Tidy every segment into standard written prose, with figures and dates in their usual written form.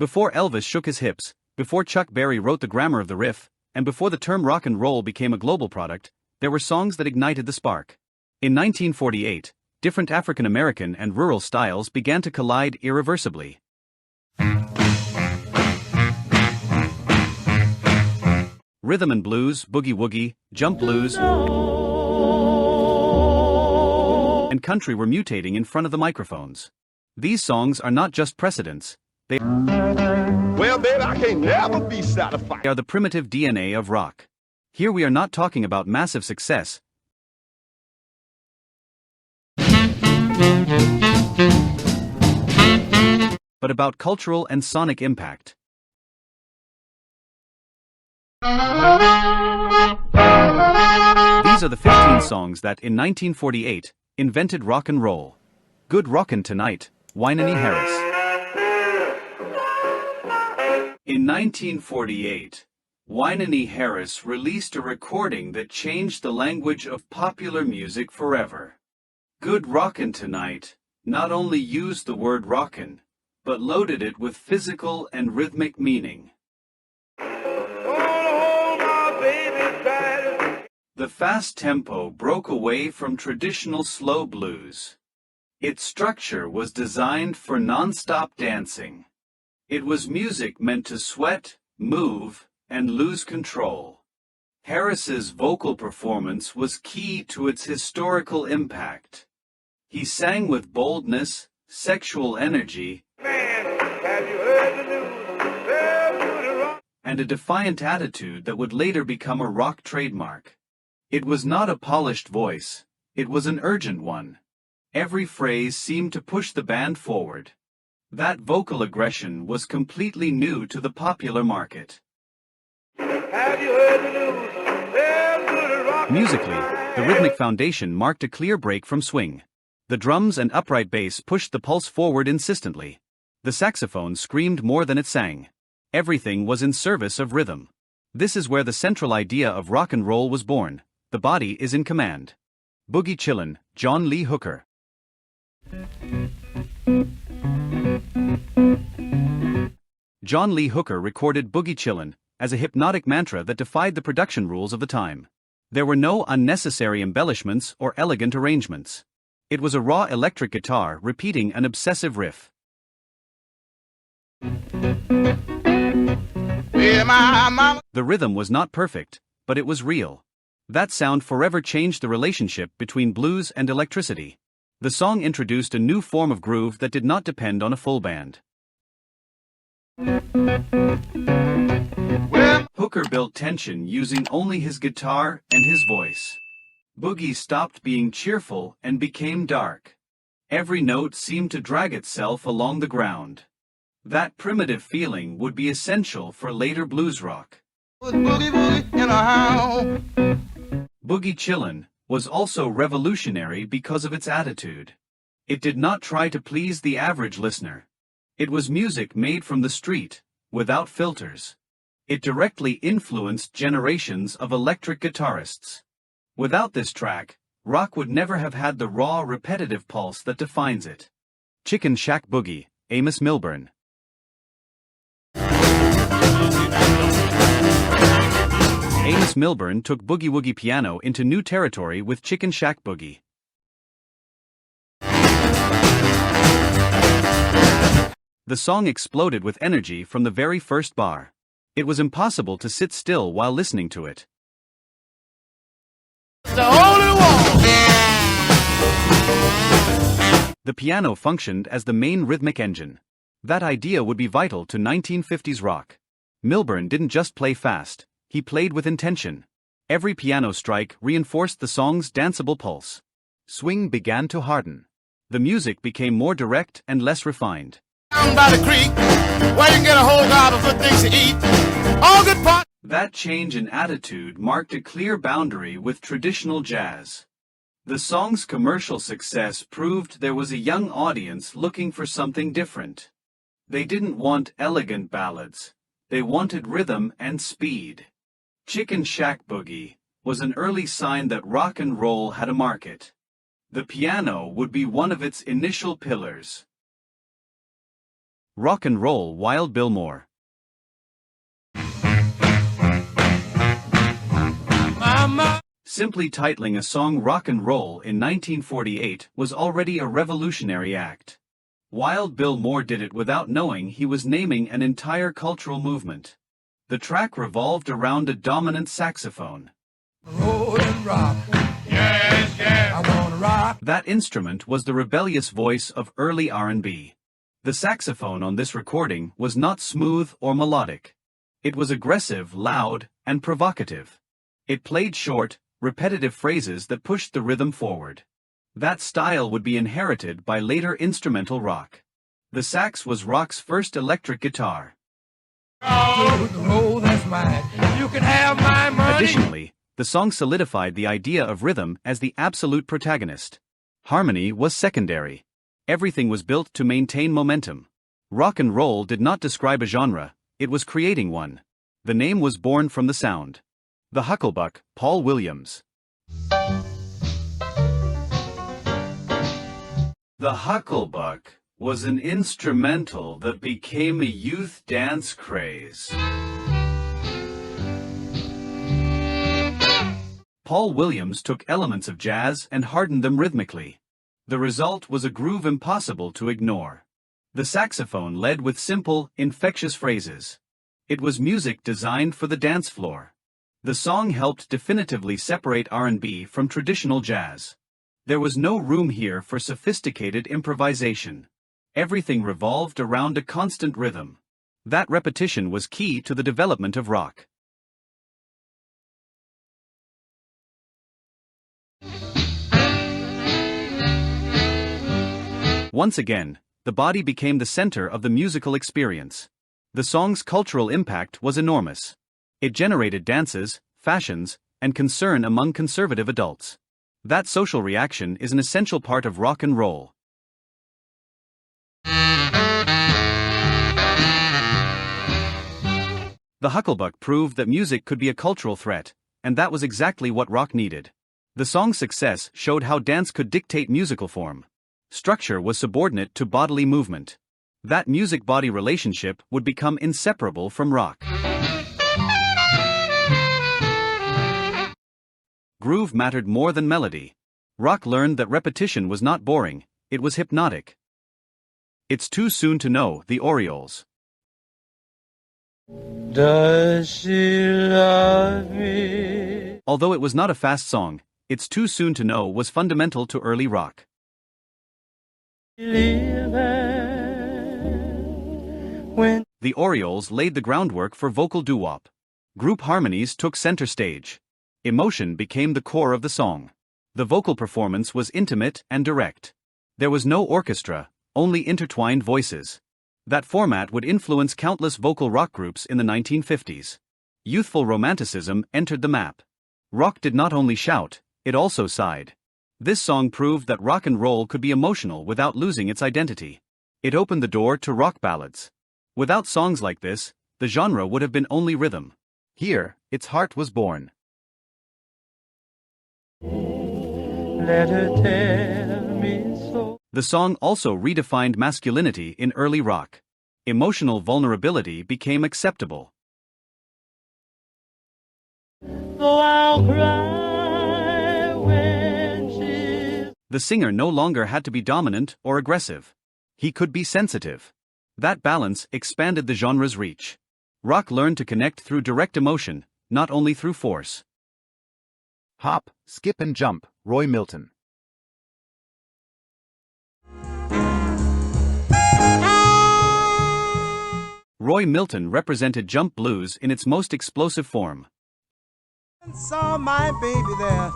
Before Elvis shook his hips, before Chuck Berry wrote the grammar of the riff, and before the term rock and roll became a global product, there were songs that ignited the spark. In 1948, different African American and rural styles began to collide irreversibly. Rhythm and blues, boogie-woogie, jump blues, and country were mutating in front of the microphones. These songs are not just precedents, they Well, baby, I can't never be satisfied. are the primitive DNA of rock. Here we are not talking about massive success, but about cultural and sonic impact. These are the 15 songs that, in 1948, invented rock and roll. Good Rockin' Tonight, Wynonie Harris. In 1948, Wynonie Harris released a recording that changed the language of popular music forever. Good Rockin' Tonight not only used the word rockin', but loaded it with physical and rhythmic meaning. The fast tempo broke away from traditional slow blues. Its structure was designed for non-stop dancing. It was music meant to sweat, move, and lose control. Harris's vocal performance was key to its historical impact. He sang with boldness, sexual energy, and a defiant attitude that would later become a rock trademark. It was not a polished voice, it was an urgent one. Every phrase seemed to push the band forward. That vocal aggression was completely new to the popular market. Musically, the rhythmic foundation marked a clear break from swing. The drums and upright bass pushed the pulse forward insistently. The saxophone screamed more than it sang. Everything was in service of rhythm. This is where the central idea of rock and roll was born. The body is in command. Boogie Chillin', John Lee Hooker. John Lee Hooker recorded Boogie Chillin' as a hypnotic mantra that defied the production rules of the time. There were no unnecessary embellishments or elegant arrangements. It was a raw electric guitar repeating an obsessive riff. The rhythm was not perfect, but it was real. That sound forever changed the relationship between blues and electricity. The song introduced a new form of groove that did not depend on a full band. Hooker built tension using only his guitar and his voice. Boogie stopped being cheerful and became dark. Every note seemed to drag itself along the ground. That primitive feeling would be essential for later blues rock. Boogie Chillin' was also revolutionary because of its attitude. It did not try to please the average listener. It was music made from the street, without filters. It directly influenced generations of electric guitarists. Without this track, rock would never have had the raw, repetitive pulse that defines it. Chicken Shack Boogie, Amos Milburn. Amos Milburn took boogie-woogie piano into new territory with Chicken Shack Boogie. The song exploded with energy from the very first bar. It was impossible to sit still while listening to it. The only one! The piano functioned as the main rhythmic engine. That idea would be vital to 1950s rock. Milburn didn't just play fast. He played with intention. Every piano strike reinforced the song's danceable pulse. Swing began to harden. The music became more direct and less refined. Down by the creek, where you can get a whole lot of good things to eat. All good pot. That change in attitude marked a clear boundary with traditional jazz. The song's commercial success proved there was a young audience looking for something different. They didn't want elegant ballads. They wanted rhythm and speed. Chicken Shack Boogie was an early sign that rock and roll had a market. The piano would be one of its initial pillars. Rock and Roll Wild Bill Moore. Simply titling a song Rock and Roll in 1948 was already a revolutionary act. Wild Bill Moore did it without knowing he was naming an entire cultural movement. The track revolved around a dominant saxophone. Roll and rock. Yes, yes. I wanna rock. That instrument was the rebellious voice of early R&B. The saxophone on this recording was not smooth or melodic. It was aggressive, loud, and provocative. It played short, repetitive phrases that pushed the rhythm forward. That style would be inherited by later instrumental rock. The sax was rock's first electric guitar. You can have my money. Additionally, the song solidified the idea of rhythm as the absolute protagonist. Harmony was secondary. Everything was built to maintain momentum. Rock and roll did not describe a genre, it was creating one. The name was born from the sound. The Hucklebuck, Paul Williams. The Hucklebuck was an instrumental that became a youth dance craze. Paul Williams took elements of jazz and hardened them rhythmically. The result was a groove impossible to ignore. The saxophone led with simple, infectious phrases. It was music designed for the dance floor. The song helped definitively separate R&B from traditional jazz. There was no room here for sophisticated improvisation. Everything revolved around a constant rhythm. That repetition was key to the development of rock. Once again, the body became the center of the musical experience. The song's cultural impact was enormous. It generated dances, fashions, and concern among conservative adults. That social reaction is an essential part of rock and roll. The Hucklebuck proved that music could be a cultural threat, and that was exactly what rock needed. The song's success showed how dance could dictate musical form. Structure was subordinate to bodily movement. That music-body relationship would become inseparable from rock. Groove mattered more than melody. Rock learned that repetition was not boring, it was hypnotic. It's Too Soon to Know, the Orioles. Does she love me? Although it was not a fast song, It's Too Soon to Know was fundamental to early rock. The Orioles laid the groundwork for vocal doo-wop. Group harmonies took center stage. Emotion became the core of the song. The vocal performance was intimate and direct. There was no orchestra, only intertwined voices. That format would influence countless vocal rock groups in the 1950s. Youthful romanticism entered the map. Rock did not only shout, it also sighed. This song proved that rock and roll could be emotional without losing its identity. It opened the door to rock ballads. Without songs like this, the genre would have been only rhythm. Here, its heart was born. Let her tell me so. The song also redefined masculinity in early rock. Emotional vulnerability became acceptable. Though I'll cry when she's... The singer no longer had to be dominant or aggressive. He could be sensitive. That balance expanded the genre's reach. Rock learned to connect through direct emotion, not only through force. Hop, Skip and Jump, Roy Milton. Roy Milton represented jump blues in its most explosive form. Saw my baby there.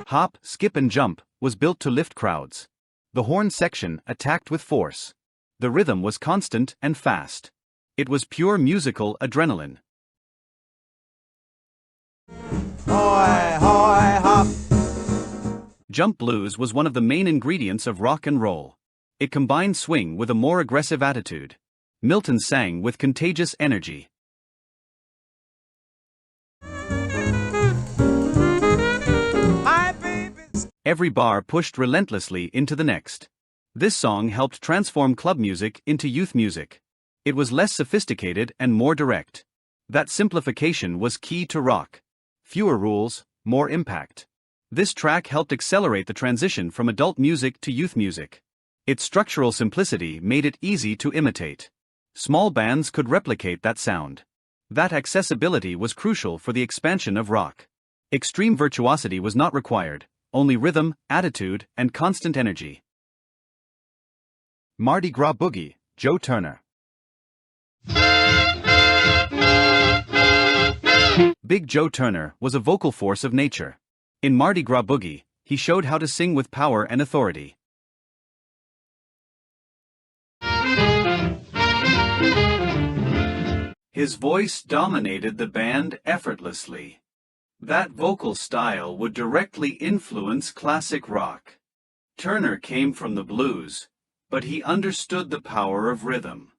Hop, Skip and Jump was built to lift crowds. The horn section attacked with force. The rhythm was constant and fast. It was pure musical adrenaline. Hoy, hoy, hop. Jump blues was one of the main ingredients of rock and roll. It combined swing with a more aggressive attitude. Milton sang with contagious energy. My baby's Every bar pushed relentlessly into the next. This song helped transform club music into youth music. It was less sophisticated and more direct. That simplification was key to rock. Fewer rules, more impact. This track helped accelerate the transition from adult music to youth music. Its structural simplicity made it easy to imitate. Small bands could replicate that sound. That accessibility was crucial for the expansion of rock. Extreme virtuosity was not required, only rhythm, attitude, and constant energy. Mardi Gras Boogie, Joe Turner. Big Joe Turner was a vocal force of nature. In Mardi Gras Boogie, he showed how to sing with power and authority. His voice dominated the band effortlessly. That vocal style would directly influence classic rock. Turner came from the blues, but he understood the power of rhythm.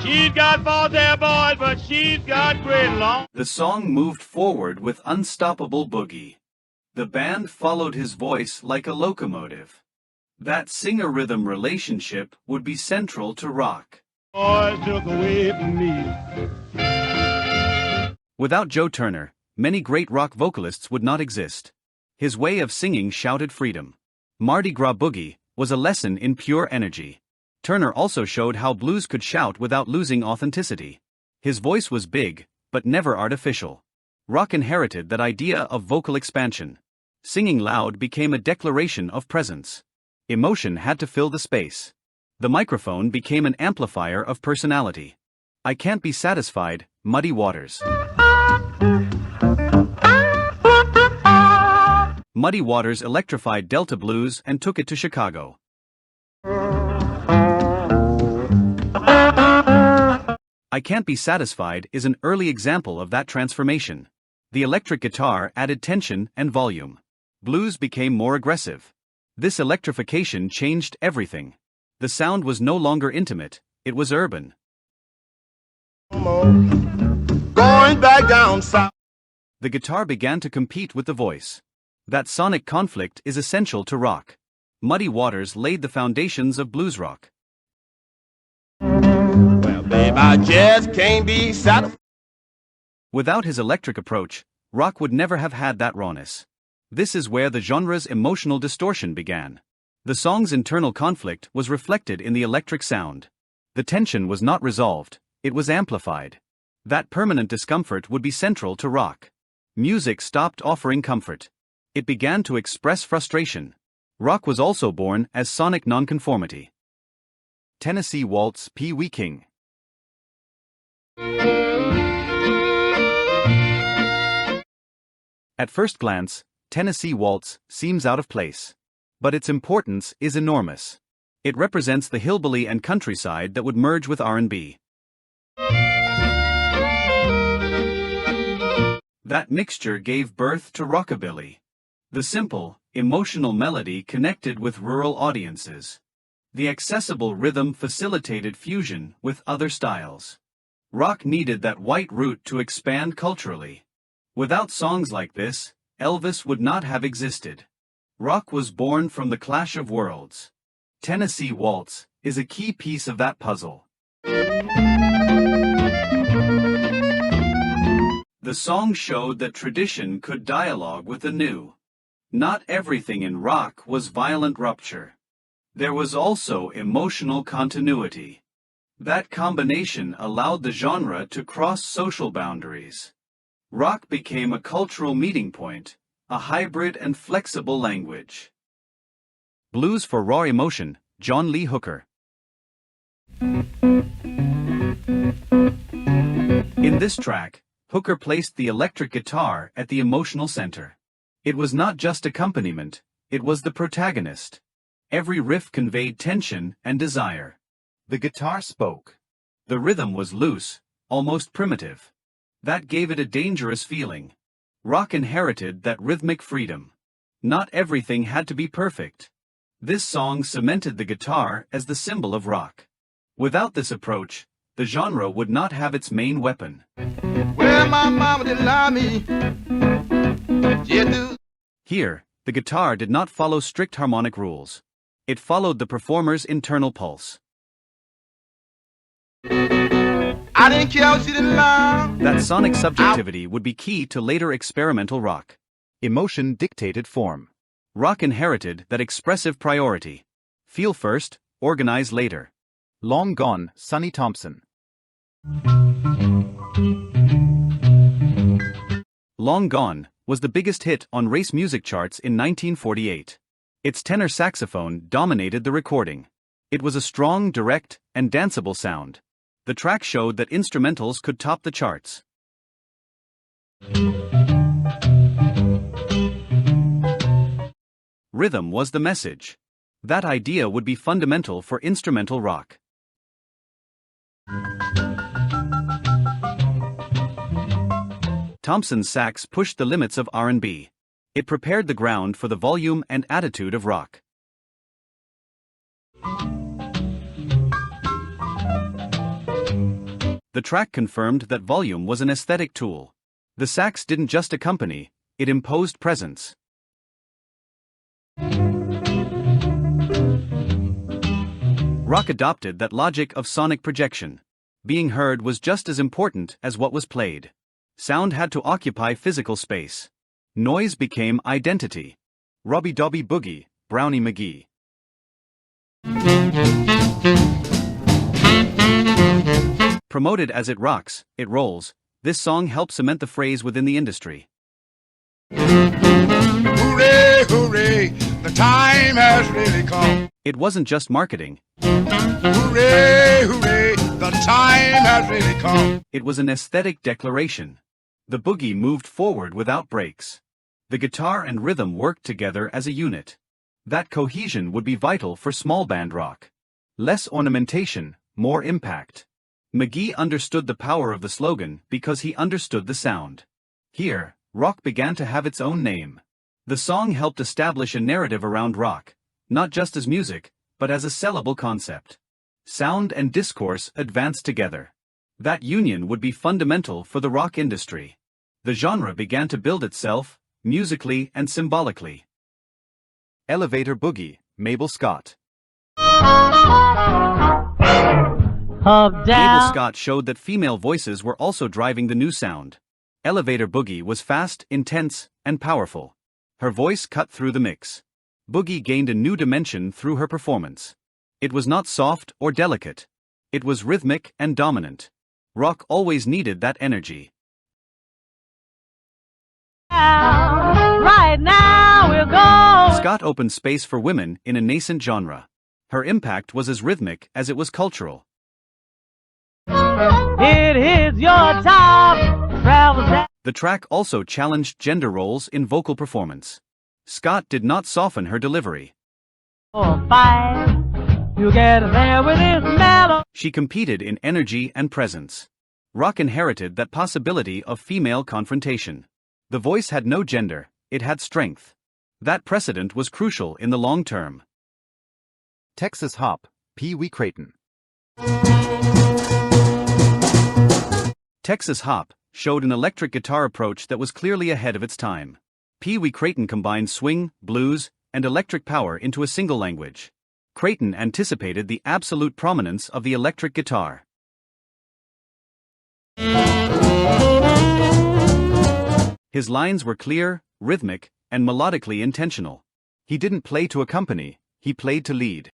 She's got false hair, boys, but she's got great long. The song moved forward with unstoppable boogie. The band followed his voice like a locomotive. That singer-rhythm relationship would be central to rock. Boys took away from me. Without Joe Turner, many great rock vocalists would not exist. His way of singing shouted freedom. Mardi Gras Boogie was a lesson in pure energy. Turner also showed how blues could shout without losing authenticity. His voice was big, but never artificial. Rock inherited that idea of vocal expansion. Singing loud became a declaration of presence. Emotion had to fill the space. The microphone became an amplifier of personality. I Can't Be Satisfied, Muddy Waters. Muddy Waters electrified Delta blues and took it to Chicago. I Can't Be Satisfied is an early example of that transformation. The electric guitar added tension and volume. Blues became more aggressive. This electrification changed everything. The sound was no longer intimate, it was urban. Going back down south. The guitar began to compete with the voice. That sonic conflict is essential to rock. Muddy Waters laid the foundations of blues rock. Well, babe, I just can't be satisfied. Without his electric approach, rock would never have had that rawness. This is where the genre's emotional distortion began. The song's internal conflict was reflected in the electric sound. The tension was not resolved, it was amplified. That permanent discomfort would be central to rock. Music stopped offering comfort. It began to express frustration. Rock was also born as sonic nonconformity. Tennessee Waltz, Pee Wee King. At first glance, Tennessee Waltz seems out of place. But its importance is enormous. It represents the hillbilly and countryside that would merge with R&B. That mixture gave birth to rockabilly. The simple, emotional melody connected with rural audiences. The accessible rhythm facilitated fusion with other styles. Rock needed that white root to expand culturally. Without songs like this, Elvis would not have existed. Rock was born from the clash of worlds. Tennessee Waltz is a key piece of that puzzle. The song showed that tradition could dialogue with the new. Not everything in rock was violent rupture. There was also emotional continuity. That combination allowed the genre to cross social boundaries. Rock became a cultural meeting point, a hybrid and flexible language. Blues for Raw Emotion, John Lee Hooker. In this track, Hooker placed the electric guitar at the emotional center. It was not just accompaniment, it was the protagonist. Every riff conveyed tension and desire. The guitar spoke. The rhythm was loose, almost primitive. That gave it a dangerous feeling. Rock inherited that rhythmic freedom. Not everything had to be perfect. This song cemented the guitar as the symbol of rock. Without this approach, the genre would not have its main weapon. Well, my mama didn't lie me. Here, the guitar did not follow strict harmonic rules. It followed the performer's internal pulse. I didn't care what she didn't love. That sonic subjectivity would be key to later experimental rock. Emotion dictated form. Rock inherited that expressive priority. Feel first, organize later. Long Gone, Sonny Thompson. Long Gone was the biggest hit on race music charts in 1948. Its tenor saxophone dominated the recording. It was a strong, direct, and danceable sound. The track showed that instrumentals could top the charts. Rhythm was the message. That idea would be fundamental for instrumental rock. Thompson's sax pushed the limits of R&B. It prepared the ground for the volume and attitude of rock. The track confirmed that volume was an aesthetic tool. The sax didn't just accompany, it imposed presence. Rock adopted that logic of sonic projection. Being heard was just as important as what was played. Sound had to occupy physical space. Noise became identity. Robbie-Dobby Boogie, Brownie McGee. Promoted as It Rocks, It Rolls, this song helped cement the phrase within the industry. Hooray, hooray, the time has really come. It wasn't just marketing. Hooray, hooray, the time has really come. It was an aesthetic declaration. The boogie moved forward without breaks. The guitar and rhythm worked together as a unit. That cohesion would be vital for small band rock. Less ornamentation, more impact. McGee understood the power of the slogan because he understood the sound. Here, rock began to have its own name. The song helped establish a narrative around rock, not just as music, but as a sellable concept. Sound and discourse advanced together. That union would be fundamental for the rock industry. The genre began to build itself, musically and symbolically. Elevator Boogie, Mabel Scott. Mabel Scott showed that female voices were also driving the new sound. Elevator Boogie was fast, intense, and powerful. Her voice cut through the mix. Boogie gained a new dimension through her performance. It was not soft or delicate. It was rhythmic and dominant. Rock always needed that energy. Right now we'll go. Scott opened space for women in a nascent genre. Her impact was as rhythmic as it was cultural. It is your time. Travels down. The track also challenged gender roles in vocal performance. Scott did not soften her delivery. Five. You get there with this mellow. She competed in energy and presence. Rock inherited that possibility of female confrontation. The voice had no gender, it had strength. That precedent was crucial in the long term. Texas Hop, Pee Wee Crayton. Texas Hop showed an electric guitar approach that was clearly ahead of its time. Pee Wee Crayton combined swing, blues, and electric power into a single language. Crayton anticipated the absolute prominence of the electric guitar. His lines were clear, rhythmic, and melodically intentional. He didn't play to accompany, he played to lead.